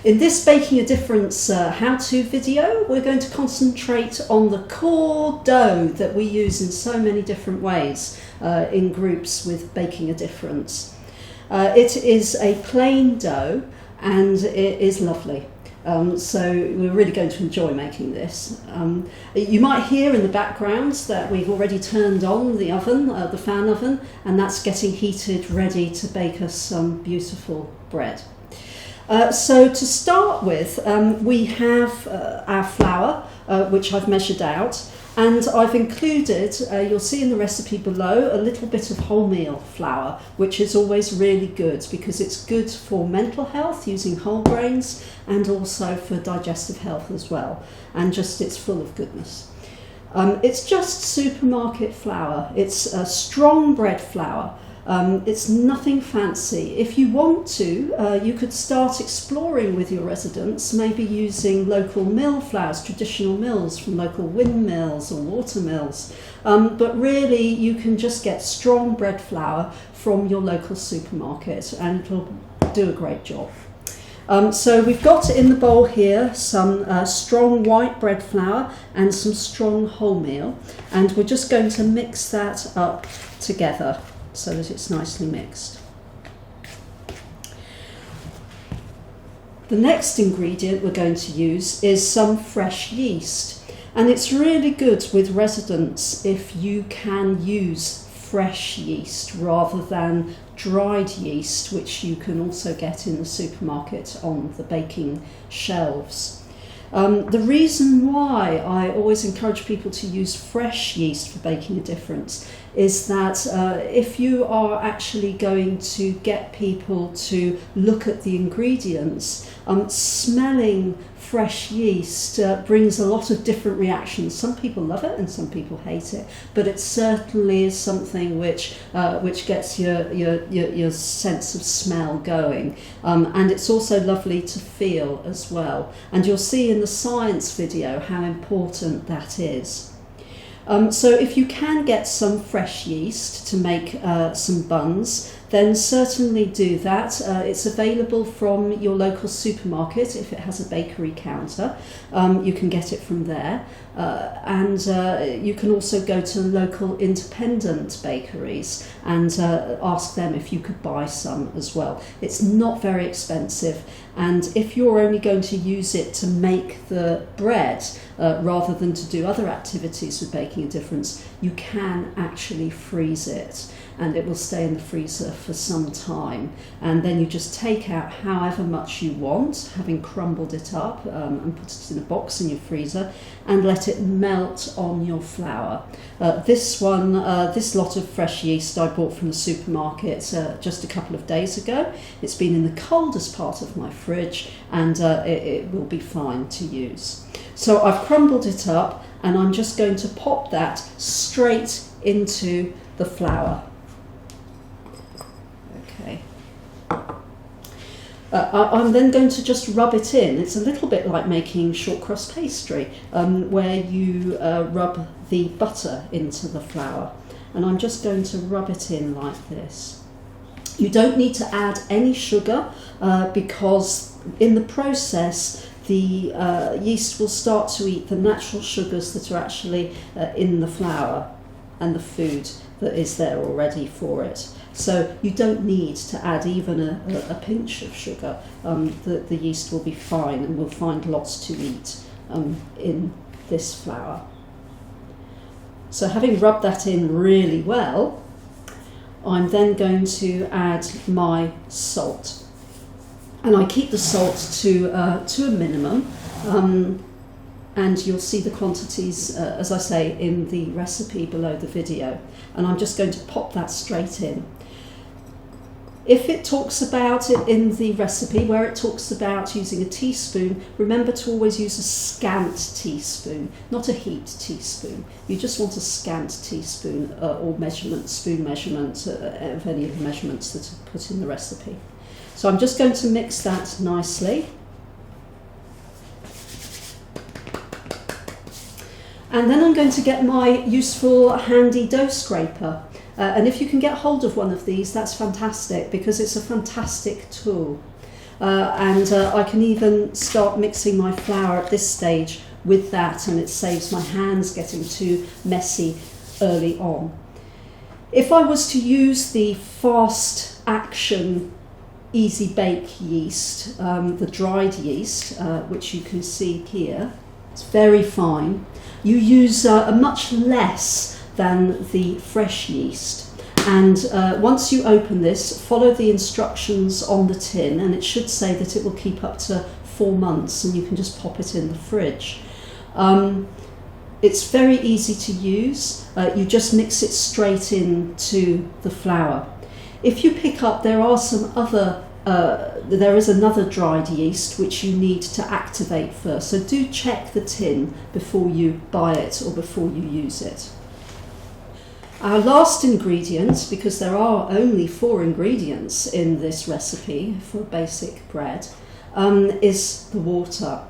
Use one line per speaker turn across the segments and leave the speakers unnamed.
In this Baking a Difference how-to video, we're going to concentrate on the core dough that we use in so many different ways in groups with Baking a Difference. It is a plain dough and it is lovely. So we're really going to enjoy making this. You might hear in the background that we've already turned on the oven, the fan oven, and that's getting heated, ready to bake us some beautiful bread. So to start with, we have our flour, which I've measured out, and I've included, you'll see in the recipe below, a little bit of wholemeal flour, which is always really good because it's good for mental health using whole grains and also for digestive health as well, and just it's full of goodness. It's just supermarket flour. It's a strong bread flour. It's nothing fancy. If you want to, you could start exploring with your residents, maybe using local mill flours, traditional mills from local windmills or water mills. But really, you can just get strong bread flour from your local supermarket and it'll do a great job. So we've got in the bowl here some strong white bread flour and some strong wholemeal, and we're just going to mix that up together so that it's nicely mixed. The next ingredient we're going to use is some fresh yeast, and it's really good with residents if you can use fresh yeast rather than dried yeast, which you can also get in the supermarket on the baking shelves. The reason why I always encourage people to use fresh yeast for Baking a Difference is that if you are actually going to get people to look at the ingredients, smelling fresh yeast brings a lot of different reactions. Some people love it and some people hate it, but it certainly is something which gets your sense of smell going, and it's also lovely to feel as well, and you'll see in the science video how important that is. So if you can get some fresh yeast to make some buns, then certainly do that. It's available from your local supermarket if it has a bakery counter. You can get it from there. And you can also go to local independent bakeries and ask them if you could buy some as well. It's not very expensive, and if you're only going to use it to make the bread rather than to do other activities with Baking a Difference, you can actually freeze it, and it will stay in the freezer for some time, and then you just take out however much you want, having crumbled it up, and put it in a box in your freezer and let it melt on your flour. This lot of fresh yeast I bought from the supermarket just a couple of days ago. It's been in the coldest part of my fridge, and it will be fine to use. So I've crumbled it up and I'm just going to pop that straight into the flour. Okay. I'm then going to just rub it in. It's a little bit like making short crust pastry, where you rub the butter into the flour. And I'm just going to rub it in like this. You don't need to add any sugar because in the process the yeast will start to eat the natural sugars that are actually in the flour and the food that is there already for it. So you don't need to add even a pinch of sugar. The yeast will be fine and will find lots to eat in this flour. So having rubbed that in really well, I'm then going to add my salt. And I keep the salt to a minimum, and you'll see the quantities, as I say, in the recipe below the video. And I'm just going to pop that straight in. If it talks about it in the recipe, where it talks about using a teaspoon, remember to always use a scant teaspoon, not a heaped teaspoon. You just want a scant teaspoon or spoon measurement of any of the measurements that are put in the recipe. So I'm just going to mix that nicely. And then I'm going to get my useful handy dough scraper. And if you can get hold of one of these, that's fantastic because it's a fantastic tool. and I can even start mixing my flour at this stage with that, and it saves my hands getting too messy early on. If I was to use the fast action easy bake yeast, the dried yeast, which you can see here, it's very fine. You use a much less than the fresh yeast. And once you open this, follow the instructions on the tin, and it should say that it will keep up to 4 months, and you can just pop it in the fridge. It's very easy to use. You just mix it straight into the flour. If you pick up, there is another dried yeast which you need to activate first. So do check the tin before you buy it or before you use it. Our last ingredient, because there are only 4 ingredients in this recipe for basic bread, is the water.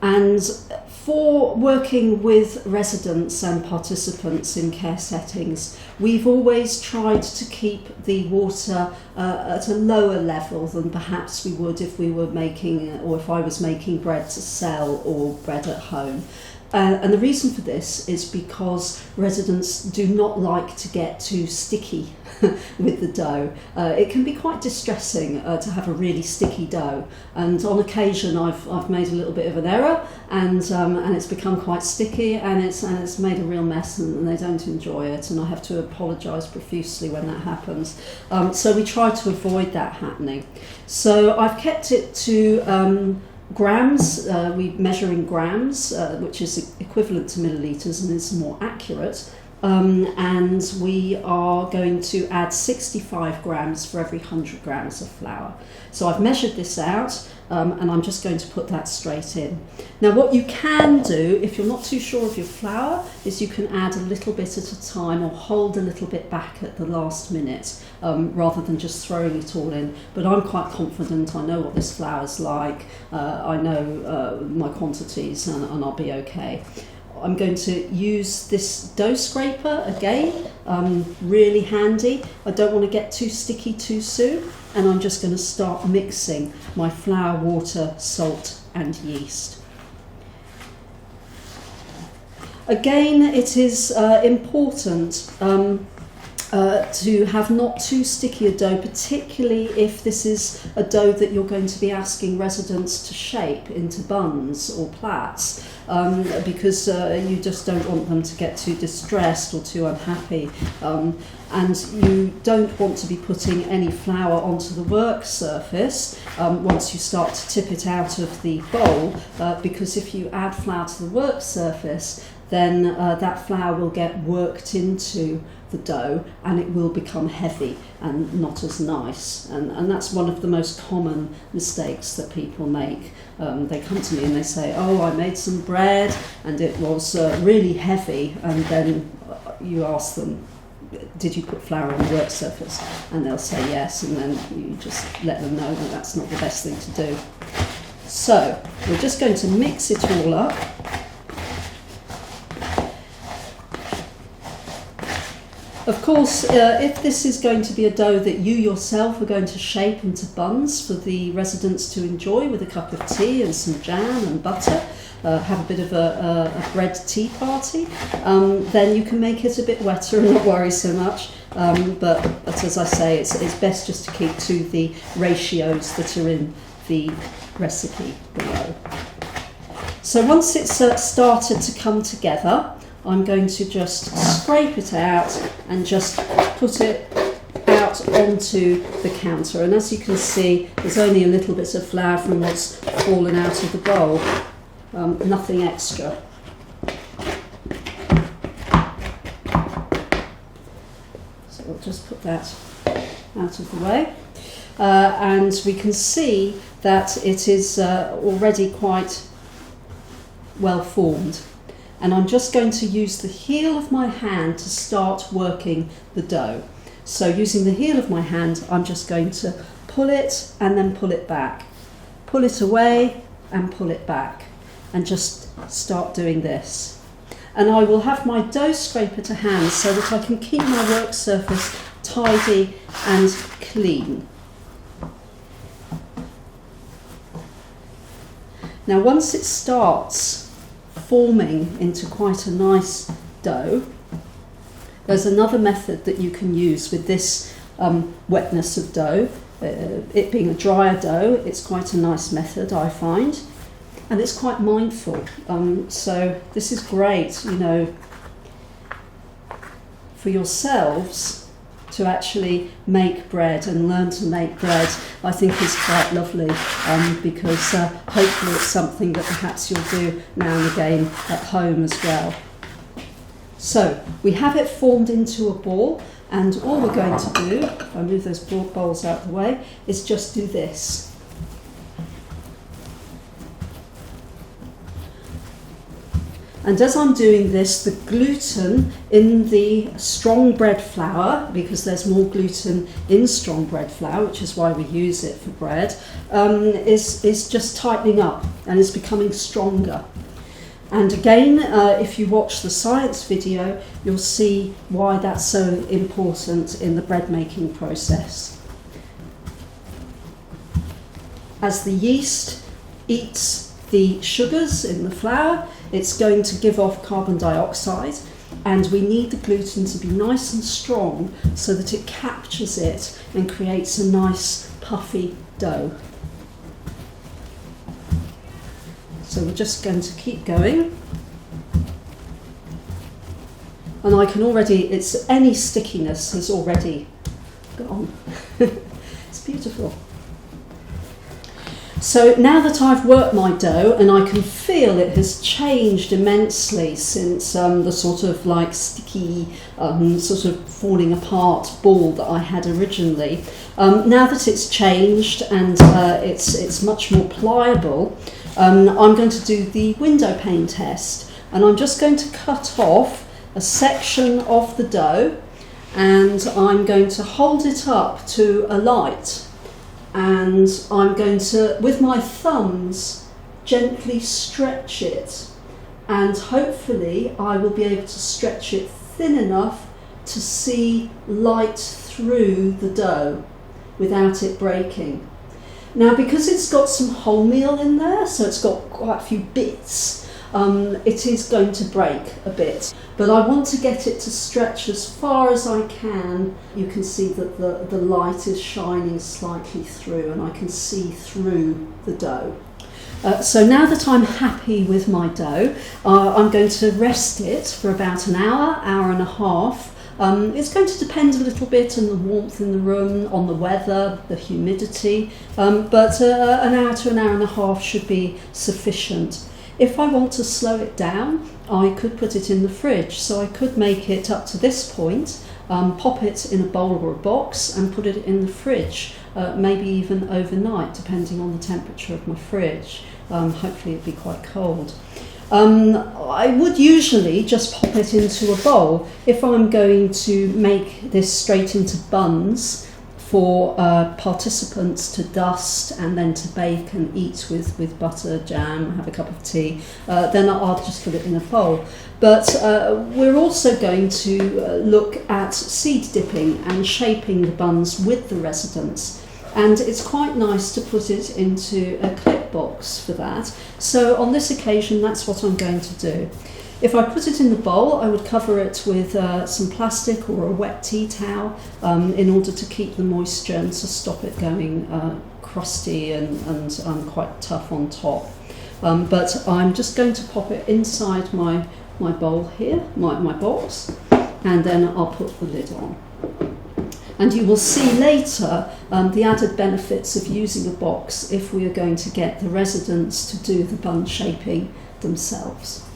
And for working with residents and participants in care settings, we've always tried to keep the water at a lower level than perhaps we would if we were making, or if I was making bread to sell or bread at home. And the reason for this is because residents do not like to get too sticky with the dough. It can be quite distressing to have a really sticky dough, and on occasion I've made a little bit of an error, and it's become quite sticky, and it's made a real mess, and they don't enjoy it, and I have to apologise profusely when that happens. So we try to avoid that happening. So I've kept it to grams. We measure in grams, which is equivalent to millilitres and is more accurate. And we are going to add 65 grams for every 100 grams of flour. So I've measured this out, and I'm just going to put that straight in. Now what you can do, if you're not too sure of your flour, is you can add a little bit at a time or hold a little bit back at the last minute, rather than just throwing it all in. But I'm quite confident, I know what this flour's like, I know my quantities, and I'll be okay. I'm going to use this dough scraper again, really handy. I don't want to get too sticky too soon, and I'm just going to start mixing my flour, water, salt and yeast. Again, it is important to have not too sticky a dough, particularly if this is a dough that you're going to be asking residents to shape into buns or plats, because you just don't want them to get too distressed or too unhappy. And you don't want to be putting any flour onto the work surface once you start to tip it out of the bowl, because if you add flour to the work surface, then that flour will get worked into the dough, and it will become heavy and not as nice, and that's one of the most common mistakes that people make. They come to me and they say, oh, I made some bread and it was really heavy, and then you ask them, did you put flour on the work surface? And they'll say yes, and then you just let them know that that's not the best thing to do. So we're just going to mix it all up. Of course, if this is going to be a dough that you yourself are going to shape into buns for the residents to enjoy with a cup of tea and some jam and butter, have a bit of a bread tea party, then you can make it a bit wetter and not worry so much. But as I say, it's best just to keep to the ratios that are in the recipe below. So once it's started to come together, I'm going to just scrape it out and just put it out onto the counter. And as you can see, there's only a little bit of flour from what's fallen out of the bowl, nothing extra. So we'll just put that out of the way. And we can see that it is already quite well formed. And I'm just going to use the heel of my hand to start working the dough. So using the heel of my hand, I'm just going to pull it and then pull it back. Pull it away and pull it back. And just start doing this. And I will have my dough scraper to hand so that I can keep my work surface tidy and clean. Now once it starts forming into quite a nice dough, there's another method that you can use with this wetness of dough. It being a drier dough, it's quite a nice method, I find, and it's quite mindful. So this is great, you know, for yourselves to actually make bread and learn to make bread. I think is quite lovely, because hopefully it's something that perhaps you'll do now and again at home as well. So we have it formed into a ball, and all we're going to do, if I move those bowls out of the way, is just do this. And as I'm doing this, the gluten in the strong bread flour, because there's more gluten in strong bread flour, which is why we use it for bread, is just tightening up and is becoming stronger. And again, if you watch the science video, you'll see why that's so important in the bread making process. As the yeast eats the sugars in the flour, it's going to give off carbon dioxide, and we need the gluten to be nice and strong so that it captures it and creates a nice puffy dough. So we're just going to keep going. And I can already, any stickiness has already gone. It's beautiful. So now that I've worked my dough, and I can feel it has changed immensely since the sort of like sticky, sort of falling apart ball that I had originally. Now that it's changed and it's much more pliable, I'm going to do the Windowpane test, and I'm just going to cut off a section of the dough, and I'm going to hold it up to a light. And I'm going to, with my thumbs, gently stretch it, and hopefully I will be able to stretch it thin enough to see light through the dough without it breaking. Now, because it's got some wholemeal in there, so it's got quite a few bits, it is going to break a bit, but I want to get it to stretch as far as I can. You can see that the light is shining slightly through, and I can see through the dough. So now that I'm happy with my dough, I'm going to rest it for about an hour, hour and a half. It's going to depend a little bit on the warmth in the room, on the weather, the humidity, but an hour to an hour and a half should be sufficient. If I want to slow it down, I could put it in the fridge. So I could make it up to this point, pop it in a bowl or a box and put it in the fridge, maybe even overnight, depending on the temperature of my fridge. Hopefully it'd be quite cold. I would usually just pop it into a bowl. If I'm going to make this straight into buns for participants to dust and then to bake and eat with butter, jam, have a cup of tea, then I'll just put it in a bowl. But we're also going to look at seed dipping and shaping the buns with the residents. And it's quite nice to put it into a clip box for that. So on this occasion, that's what I'm going to do. If I put it in the bowl, I would cover it with some plastic or a wet tea towel in order to keep the moisture and to stop it going crusty and quite tough on top. But I'm just going to pop it inside my bowl here, my box, and then I'll put the lid on. And you will see later the added benefits of using a box if we are going to get the residents to do the bun shaping themselves.